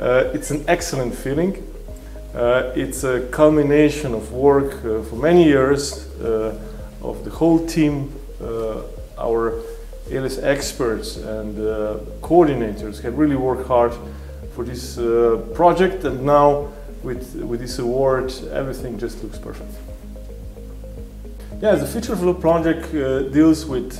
It's an excellent feeling. It's a culmination of work for many years of the whole team. Our ELES experts and coordinators have really worked hard for this project, and now with this award everything just looks perfect. Yeah, the FutureFlow project deals with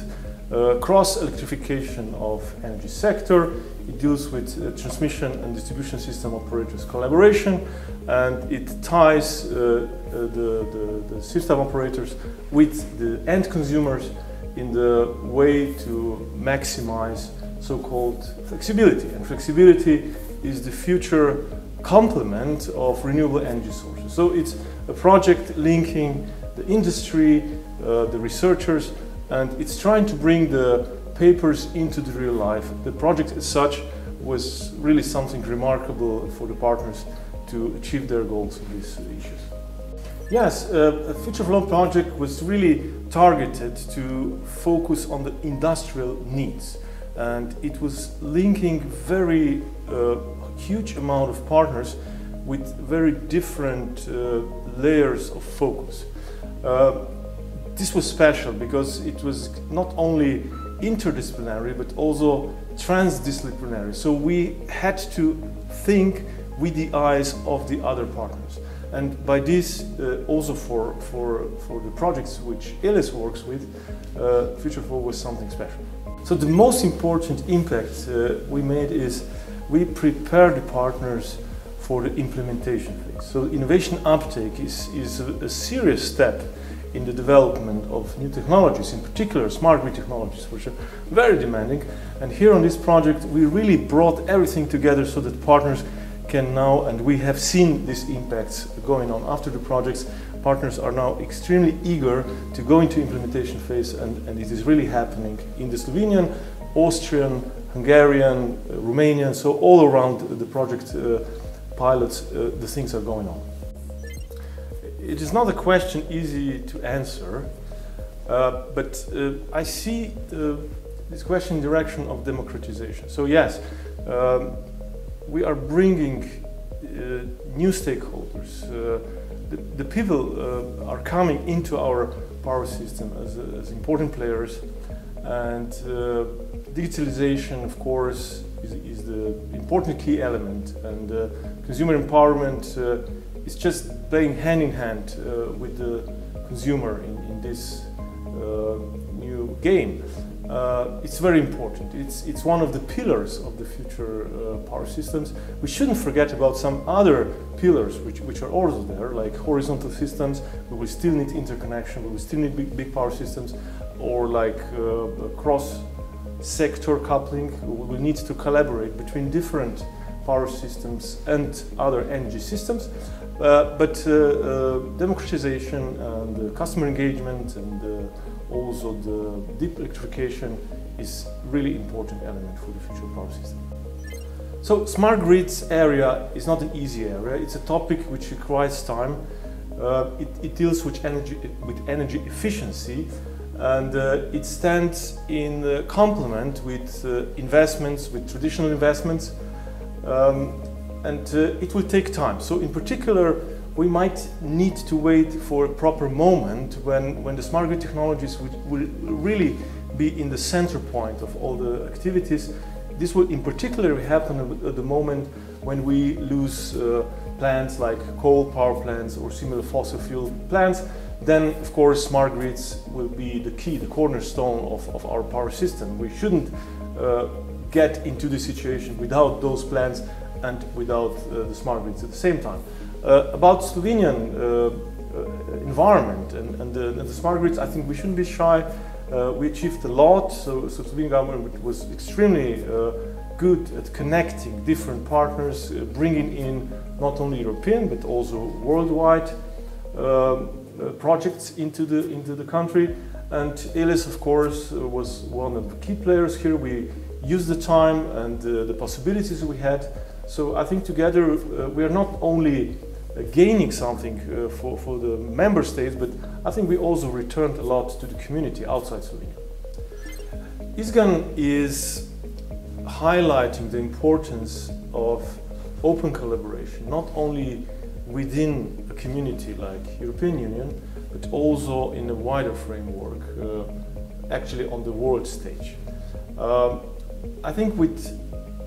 cross-electrification of energy sector. It deals with transmission and distribution system operators collaboration, and it ties the system operators with the end consumers in the way to maximize so-called flexibility. And flexibility is the future complement of renewable energy sources. So it's a project linking the industry, the researchers, and it's trying to bring the papers into the real life. The project as such was really something remarkable for the partners to achieve their goals in these issues. Yes, a FutureFlow project was really targeted to focus on the industrial needs, and it was linking very huge amount of partners with very different layers of focus. This was special because it was not only interdisciplinary but also transdisciplinary. So we had to think with the eyes of the other partners. And by this, also for the projects which ELES works with, FutureFlow was something special. So the most important impact we made is we prepared the partners for the implementation phase. So innovation uptake is a serious step in the development of new technologies, in particular smart grid technologies, which are very demanding. And here on this project, we really brought everything together so that partners can now, and we have seen these impacts going on after the projects, partners are now extremely eager to go into implementation phase, and it is really happening in the Slovenian, Austrian, Hungarian, Romanian, so all around the project pilots, the things are going on. It is not a question easy to answer, but I see this question in the direction of democratization. So yes, we are bringing new stakeholders. The people are coming into our power system as important players, and digitalization, of course, is the important key element, and consumer empowerment is just playing hand in hand with the consumer in this new game. It's very important. It's one of the pillars of the future power systems. We shouldn't forget about some other pillars which are also there, like horizontal systems. We will still need interconnection, we will still need big power systems, or like cross-sector coupling. We will need to collaborate between different power systems and other energy systems. But democratization and customer engagement and also the deep electrification is really important element for the future power system. So smart grids area is not an easy area. It's a topic which requires time. It deals with energy efficiency, and it stands in complement with investments, with traditional investments. And it will take time. So in particular, we might need to wait for a proper moment when the smart grid technologies will really be in the center point of all the activities. This will in particular happen at the moment when we lose plants like coal power plants or similar fossil fuel plants. Then, of course, smart grids will be the key, the cornerstone of our power system. We shouldn't get into the situation without those plants and without the smart grids at the same time. About Slovenian environment and the smart grids, I think we shouldn't be shy. We achieved a lot, so Slovenian government was extremely good at connecting different partners, bringing in not only European but also worldwide projects into the country. And ELES, of course, was one of the key players here. We used the time and the possibilities we had. So I think together we are not only gaining something for the member states, but I think we also returned a lot to the community outside Slovenia. ISGAN is highlighting the importance of open collaboration, not only within a community like European Union, but also in a wider framework, actually on the world stage. I think with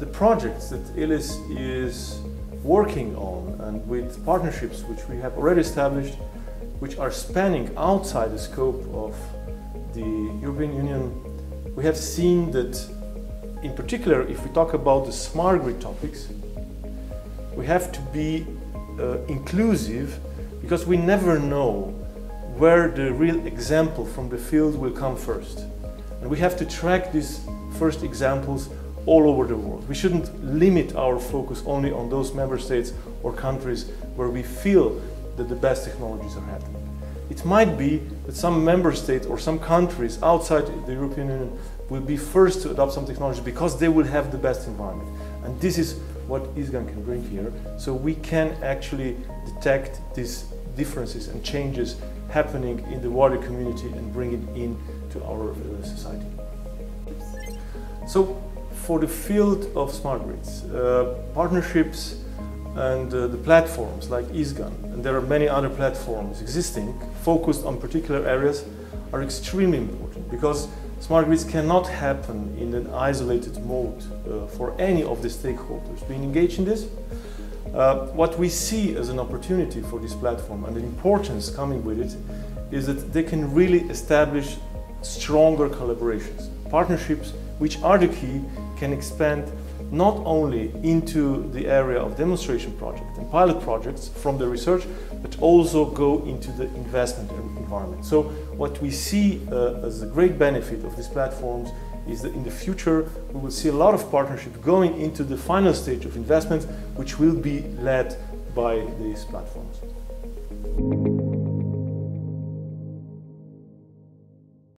the projects that ELES is working on and with partnerships which we have already established, which are spanning outside the scope of the European Union, we have seen that, in particular, if we talk about the smart grid topics, we have to be inclusive, because we never know where the real example from the field will come first. And we have to track these first examples all over the world. We shouldn't limit our focus only on those member states or countries where we feel that the best technologies are happening. It might be that some member states or some countries outside the European Union will be first to adopt some technology because they will have the best environment. And this is what ISGAN can bring here. So we can actually detect these differences and changes happening in the wider community and bring it into our society. So for the field of smart grids, partnerships and the platforms like ISGAN, and there are many other platforms existing focused on particular areas, are extremely important, because smart grids cannot happen in an isolated mode for any of the stakeholders being engaged in this. What we see as an opportunity for this platform and the importance coming with it is that they can really establish stronger collaborations. Partnerships, which are the key, can expand not only into the area of demonstration projects and pilot projects from the research, but also go into the investment environment. So what we see as a great benefit of these platforms is that in the future we will see a lot of partnership going into the final stage of investment, which will be led by these platforms.